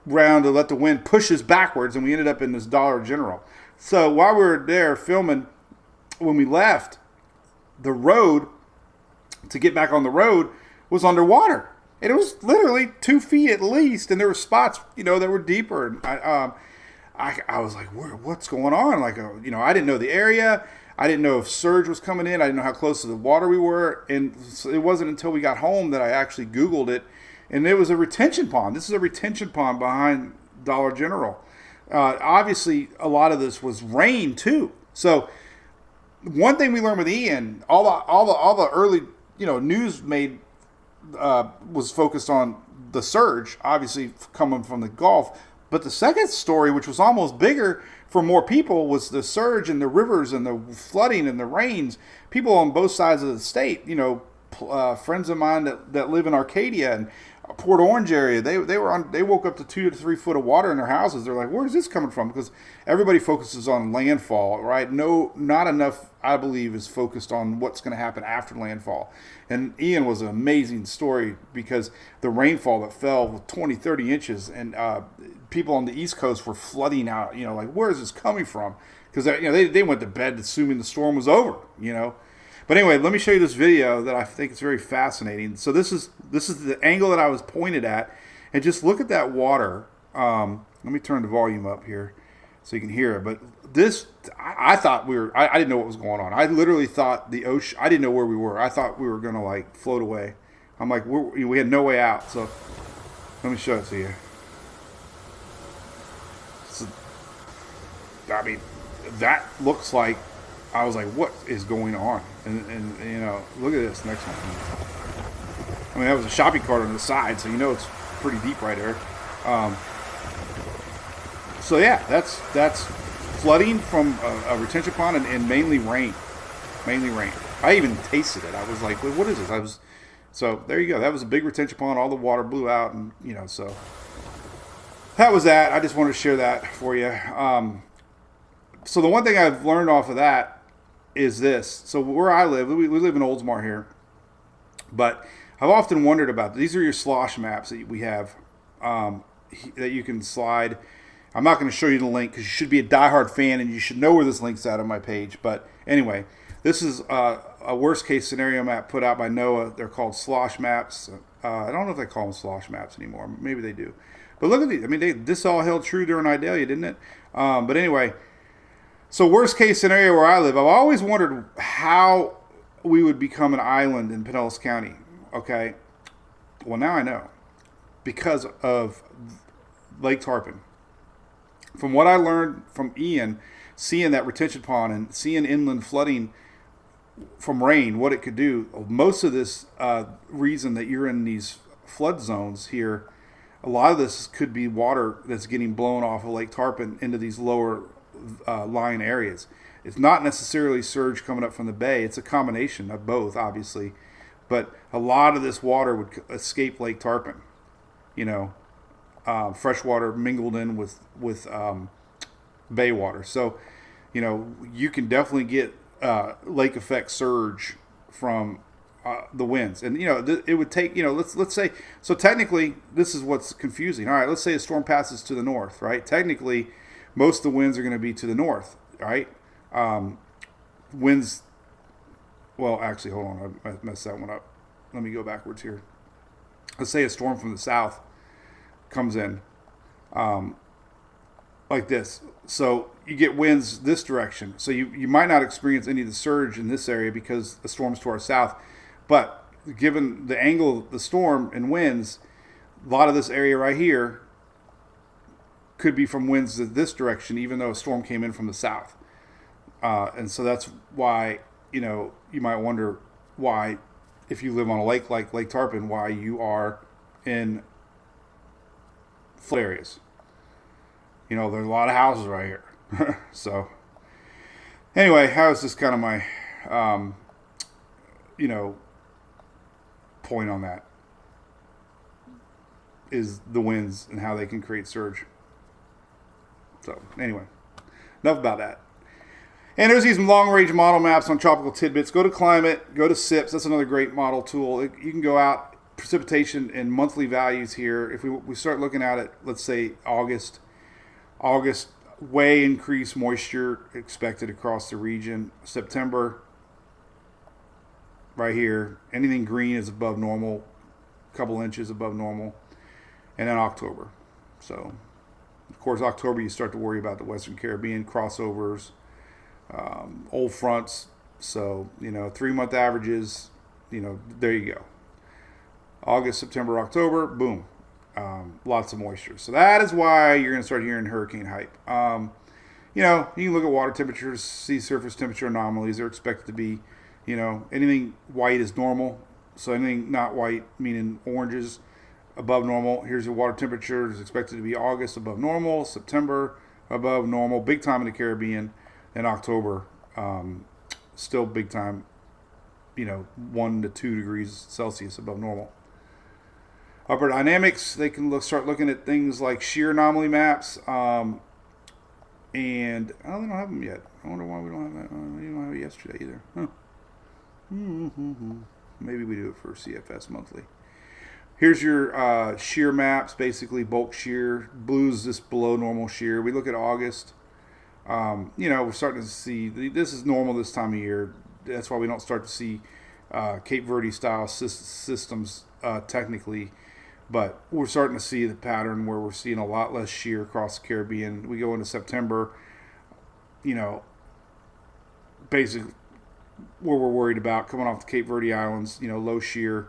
around to let the wind push us backwards, and we ended up in this Dollar General. So while we were there filming, when we left, the road, to get back on the road, was underwater. And it was literally 2 feet at least, and there were spots, that were deeper. And I was like, what's going on? Like, I didn't know the area. I didn't know if surge was coming in. I didn't know how close to the water we were. And so it wasn't until we got home that I actually Googled it. And it was a retention pond. This is a retention pond behind Dollar General. Obviously, a lot of this was rain, too. So one thing we learned with Ian, all the early news made was focused on the surge, obviously coming from the Gulf. But the second story, which was almost bigger for more people, was the surge and the rivers and the flooding and the rains. People on both sides of the state, friends of mine that live in Arcadia and Port Orange area, they woke up to 2 to 3 foot of water in their houses. They're like, where's this coming from? Because everybody focuses on landfall, right? No, not enough, I believe, is focused on what's going to happen after landfall. And Ian was an amazing story because the rainfall that fell with 20, 30 inches, and people on the East Coast were flooding out, like, where is this coming from? Because they went to bed assuming the storm was over, But anyway, let me show you this video that I think is very fascinating. So this is the angle that I was pointed at, and just look at that water. Let me turn the volume up here so you can hear it. But this, I thought I didn't know what was going on. I literally thought the ocean. I didn't know where we were. I thought we were gonna like float away. I'm like, we had no way out. So let me show it to you. So, I mean, that looks like. I was like, what is going on? And look at this next one. I mean, that was a shopping cart on the side, so it's pretty deep right there. So yeah, that's flooding from a retention pond and mainly rain. Mainly rain. I even tasted it. I was like, what is this? So there you go. That was a big retention pond. All the water blew out, and so that was that. I just wanted to share that for you. So the one thing I've learned off of that is this. So where I live, we live in Oldsmar here, but I've often wondered about, these are your slosh maps that we have that you can slide. I'm not going to show you the link because you should be a diehard fan and you should know where this link's at on my page. But anyway, this is a worst case scenario map put out by NOAA. They're called slosh maps. I don't know if they call them slosh maps anymore. Maybe they do. But look at these. I mean, this all held true during Idalia, didn't it? But anyway, so worst case scenario where I live, I've always wondered how we would become an island in Pinellas County. Okay. Well, now I know. Because of Lake Tarpon. From what I learned from Ian, seeing that retention pond and seeing inland flooding from rain, what it could do, most of this reason that you're in these flood zones here, a lot of this could be water that's getting blown off of Lake Tarpon into these lower lying areas. It's not necessarily surge coming up from the bay. It's a combination of both, obviously. But a lot of this water would escape Lake Tarpon. Fresh water mingled in with bay water. So, you can definitely get lake effect surge from the winds. And, it would take, let's say, so technically this is what's confusing. All right, let's say a storm passes to the north, right? Technically, most of the winds are going to be to the north, right? Winds, well, actually, hold on, I messed that one up. Let me go backwards here. Let's say a storm from the south comes in like this. So you get winds this direction. So you might not experience any of the surge in this area because the storm's to our south. But given the angle of the storm and winds, a lot of this area right here could be from winds this direction, even though a storm came in from the south. And so that's why, you might wonder why, if you live on a lake like Lake Tarpon, why you are in flood areas. There's a lot of houses right here. So anyway, how is this kind of my, point on that is the winds and how they can create surge. So anyway, enough about that. And there's these long-range model maps on Tropical Tidbits. Go to Climate, go to SIPS. That's another great model tool. You can go out, precipitation and monthly values here. If we start looking at it, let's say August, way increased moisture expected across the region. September, right here, anything green is above normal, a couple inches above normal. And then October. So, of course, October you start to worry about the Western Caribbean crossovers, old fronts. So, 3-month averages, there you go. August, September, October, boom. Lots of moisture. So that is why you're going to start hearing hurricane hype. you know, you can look at water temperatures, sea surface temperature anomalies. They're expected to be, you know, anything white is normal. So anything not white, meaning oranges, above normal. Here's your water temperature. It's expected to be August above normal, September above normal, big time in the Caribbean, and October still big time, you know, 1 to 2 degrees Celsius above normal. Upper dynamics, they can start looking at things like shear anomaly maps, and they don't have them yet. I wonder why we don't have that. We didn't have it yesterday either. Huh. Maybe we do it for CFS monthly. Here's your shear maps, basically bulk shear. Blue's just below normal shear. We look at August. You know, we're starting to see, this is normal this time of year. That's why we don't start to see Cape Verde style systems technically. But we're starting to see the pattern where we're seeing a lot less shear across the Caribbean. We go into September, you know, basically where we're worried about coming off the Cape Verde Islands, you know, low shear,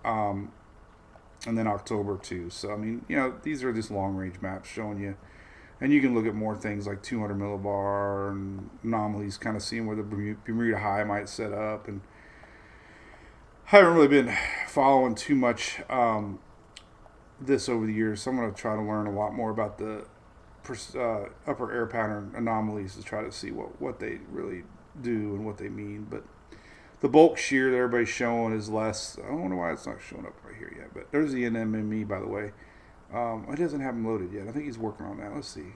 and then October too. So, I mean, you know, these are just long-range maps showing you. And you can look at more things like 200 millibar and anomalies, kind of seeing where the Bermuda High might set up. And I haven't really been following too much this over the years, so I'm going to try to learn a lot more about the upper air pattern anomalies to try to see what they really do and what they mean. But the bulk shear that everybody's showing is less. I don't know why it's not showing up right here yet, but there's the NMME, by the way. It doesn't have him loaded yet. I think he's working on that. Let's see.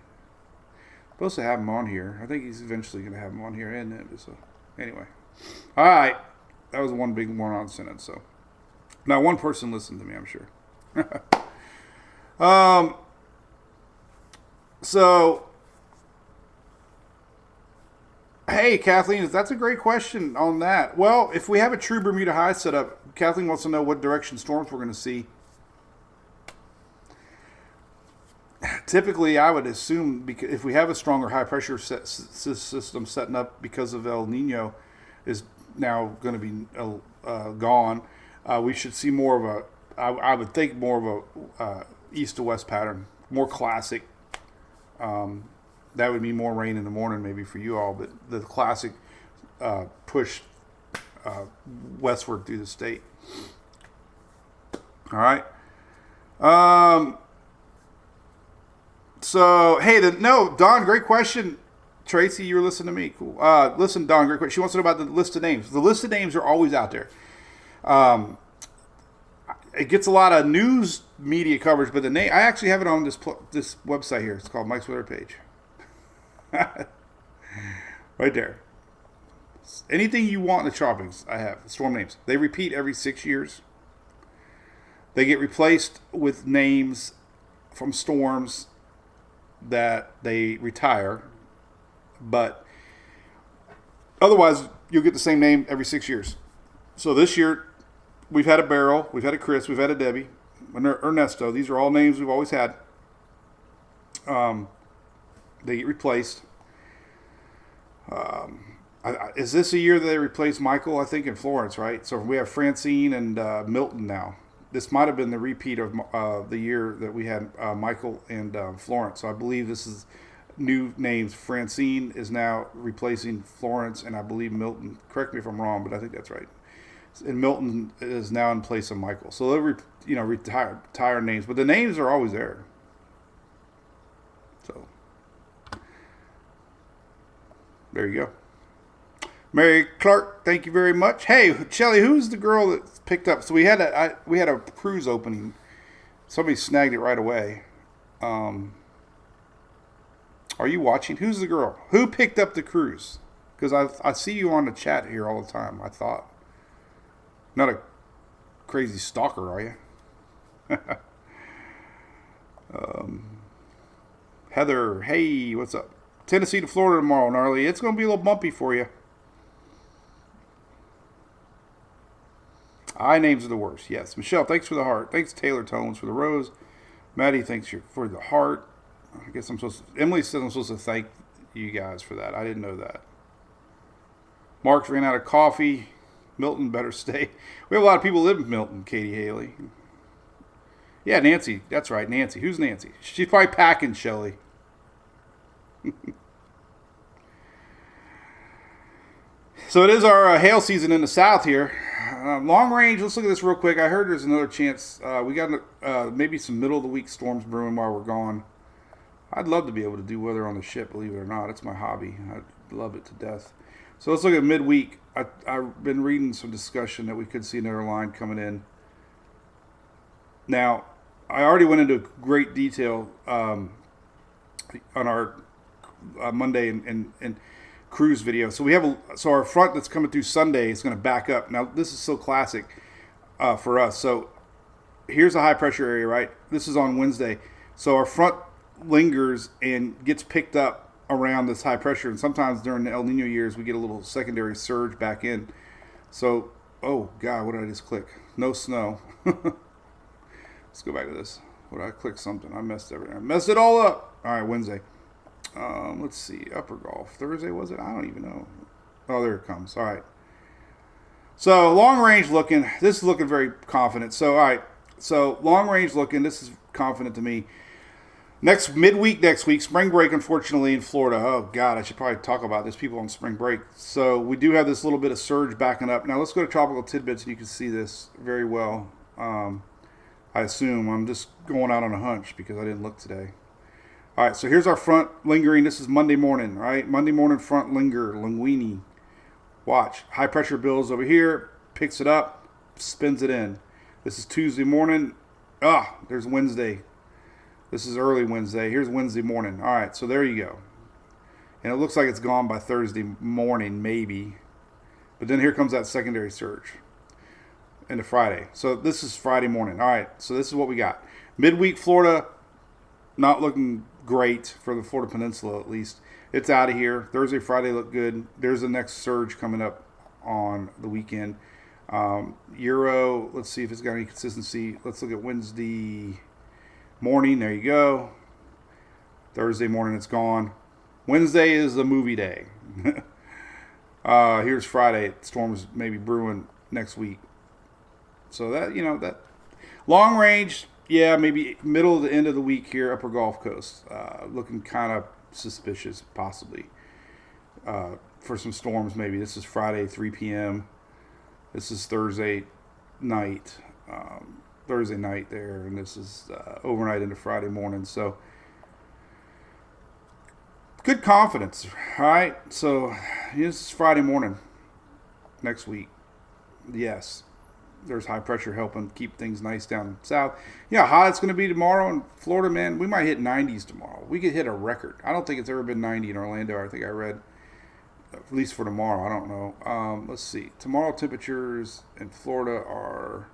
Supposed to have him on here. I think he's eventually going to have him on here, isn't it? So, anyway. All right. That was one big moron sentence. So, now one person listened to me, I'm sure. So, hey, Kathleen, that's a great question on that. Well, if we have a true Bermuda High set up, Kathleen wants to know what direction storms we're going to see. Typically, I would assume because if we have a stronger high pressure system setting up because of El Nino is now going to be gone, we should see more of a, I would think more of a east to west pattern, more classic. That would mean more rain in the morning maybe for you all, but the classic push westward through the state. All right. So, hey, Don, great question. Tracy, you were listening to me. Cool. Listen, Don, great question. She wants to know about the list of names. The list of names are always out there. It gets a lot of news media coverage, but the name, I actually have it on this website here. It's called Mike's Weather Page. Right there. Anything you want in the tropics, I have. Storm names. They repeat every 6 years. They get replaced with names from storms that they retire, but otherwise you'll get the same name every 6 years. So this year we've had a Beryl, we've had a Chris, we've had a Debbie, Ernesto. These are all names we've always had. They get replaced. Is this a year that they replaced Michael? I think in Florence, right? So we have Francine and Milton now. This might have been the repeat of the year that we had Michael and Florence. So I believe this is new names. Francine is now replacing Florence, and I believe Milton. Correct me if I'm wrong, but I think that's right. And Milton is now in place of Michael. So they'll retire names, but the names are always there. So there you go. Mary Clark, thank you very much. Hey, Shelly, who's the girl that picked up? So we had a cruise opening. Somebody snagged it right away. Are you watching? Who's the girl? Who picked up the cruise? Because I see you on the chat here all the time, I thought. Not a crazy stalker, are you? Heather, hey, what's up? Tennessee to Florida tomorrow, gnarly. It's going to be a little bumpy for you. I names are the worst. Yes. Michelle, thanks for the heart. Thanks, Taylor Tones, for the rose. Maddie, thanks for the heart. I guess Emily says I'm supposed to thank you guys for that. I didn't know that. Mark's ran out of coffee. Milton better stay. We have a lot of people live in Milton, Katie Haley. Yeah, Nancy. That's right, Nancy. Who's Nancy? She's probably packing, Shelly. So it is our hail season in the south here. Long range, let's look at this real quick. I heard there's another chance. We got maybe some middle of the week storms brewing while we're gone. I'd love to be able to do weather on the ship, believe it or not. It's my hobby. I love it to death. So let's look at midweek. I've been reading some discussion that we could see another line coming in. Now, I already went into great detail on our Monday and cruise video. So we have our front that's coming through Sunday is going to back up. Now this is so classic for us. So here's a high pressure area, right? This is on Wednesday. So our front lingers and gets picked up around this high pressure, and sometimes during the El Nino years we get a little secondary surge back in. So oh god, what did I just click? No snow. Let's go back to this. What did I click something? I messed everything. I messed it all up. All right, Wednesday. Let's see. Upper Gulf. Thursday, was it? I don't even know. Oh, there it comes. All right. So, long range looking. This is looking very confident. So, all right. So, long range looking. This is confident to me. Midweek next week. Spring break, unfortunately, in Florida. Oh, God. I should probably talk about this. People on spring break. So, we do have this little bit of surge backing up. Now, let's go to Tropical Tidbits, and you can see this very well. I assume. I'm just going out on a hunch because I didn't look today. All right, so here's our front lingering. This is Monday morning, right? Monday morning front linguini. Watch. High pressure builds over here, picks it up, spins it in. This is Tuesday morning. There's Wednesday. This is early Wednesday. Here's Wednesday morning. All right, so there you go. And it looks like it's gone by Thursday morning, maybe. But then here comes that secondary surge into Friday. So this is Friday morning. All right, so this is what we got. Midweek Florida, not looking great for the Florida Peninsula, at least. It's out of here. Thursday, Friday look good. There's the next surge coming up on the weekend. Euro, let's see if it's got any consistency. Let's look at Wednesday morning. There you go. Thursday morning, it's gone. Wednesday is the movie day. Here's Friday. Storms maybe brewing next week. So that long range. Yeah, maybe middle to end of the week here, upper Gulf Coast. Looking kind of suspicious, possibly, for some storms maybe. This is Friday, 3 p.m. This is Thursday night. Thursday night there, and this is overnight into Friday morning. So, good confidence, all right? So, this is Friday morning next week. Yes. There's high pressure helping keep things nice down south. Yeah, hot it's going to be tomorrow in Florida, man. We might hit 90s tomorrow. We could hit a record. I don't think it's ever been 90 in Orlando. I think I read, at least for tomorrow. I don't know. Let's see. Tomorrow temperatures in Florida are...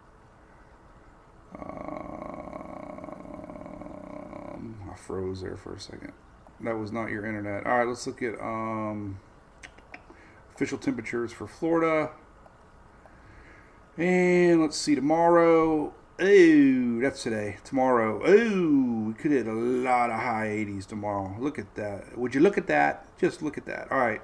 I froze there for a second. That was not your internet. All right, let's look at official temperatures for Florida. And let's see, tomorrow. Oh, that's today. Tomorrow. Oh, we could hit a lot of high 80s tomorrow. Look at that. Would you look at that? Just look at that. All right.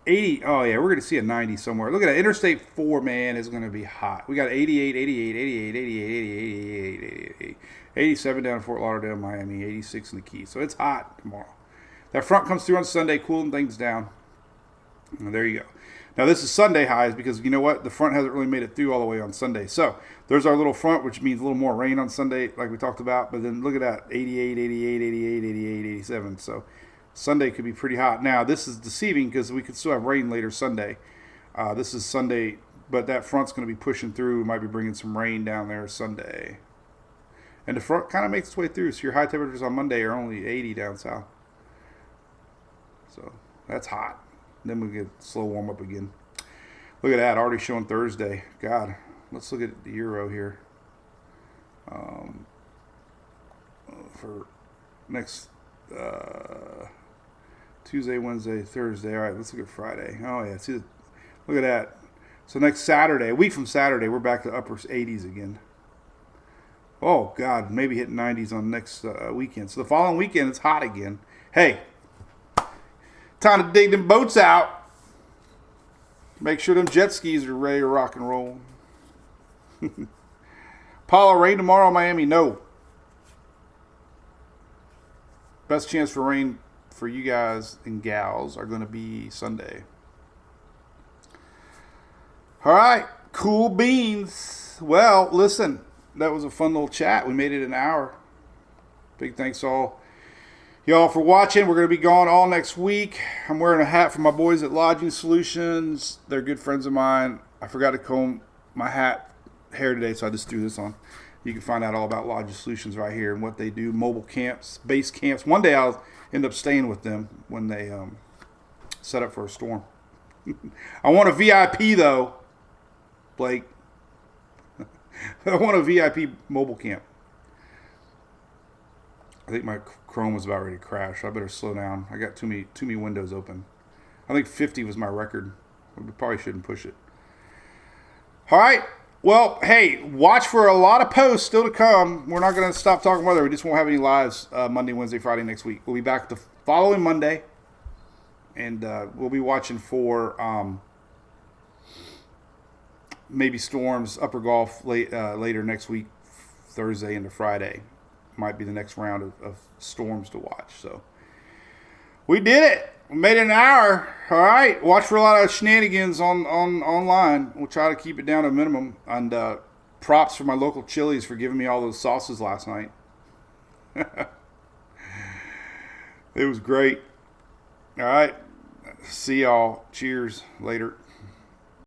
80. Oh, yeah, we're going to see a 90 somewhere. Look at that. Interstate 4, man, is going to be hot. We got 88, 88, 88, 88, 88, 88, 88, 87 down in Fort Lauderdale, Miami, 86 in the Keys. So it's hot tomorrow. That front comes through on Sunday, cooling things down. And there you go. Now, this is Sunday highs because, you know what? The front hasn't really made it through all the way on Sunday. So, there's our little front, which means a little more rain on Sunday, like we talked about. But then look at that, 88, 88, 88, 88, 87. So, Sunday could be pretty hot. Now, this is deceiving because we could still have rain later Sunday. This is Sunday, but that front's going to be pushing through. We might be bringing some rain down there Sunday. And the front kind of makes its way through. So, your high temperatures on Monday are only 80 down south. So, that's hot. Then we get slow warm up again. Look at that, already showing Thursday. God, let's look at the Euro here. For next Tuesday, Wednesday, Thursday. All right, let's look at Friday. Oh yeah, see, look at that. So next Saturday, a week from Saturday, we're back to upper 80s again. Oh God, maybe hitting 90s on next weekend. So the following weekend, it's hot again. Hey. Time to dig them boats out. Make sure them jet skis are ready to rock and roll. Paula, rain tomorrow in Miami? No. Best chance for rain for you guys and gals are going to be Sunday. All right, cool beans. Well, listen, that was a fun little chat. We made it an hour. Big thanks to all y'all for watching. We're going to be gone all next week. I'm wearing a hat from my boys at Lodging Solutions. They're good friends of mine. I forgot to comb my hair today, so I just threw this on. You can find out all about Lodging Solutions right here and what they do. Mobile camps, base camps. One day I'll end up staying with them when they set up for a storm. I want a VIP, though, Blake. I want a VIP mobile camp. I think my Chrome was about ready to crash. I better slow down. I got too many windows open. I think 50 was my record. We probably shouldn't push it. All right. Well, hey, watch for a lot of posts still to come. We're not going to stop talking weather. We just won't have any lives Monday, Wednesday, Friday next week. We'll be back the following Monday. And we'll be watching for maybe storms, upper Gulf later next week, Thursday into Friday. Might be the next round of storms to watch. So we did it. We made it an hour. All right. Watch for a lot of shenanigans online. We'll try to keep it down to a minimum. And props for my local Chili's for giving me all those sauces last night. It was great. All right. See y'all. Cheers. Later.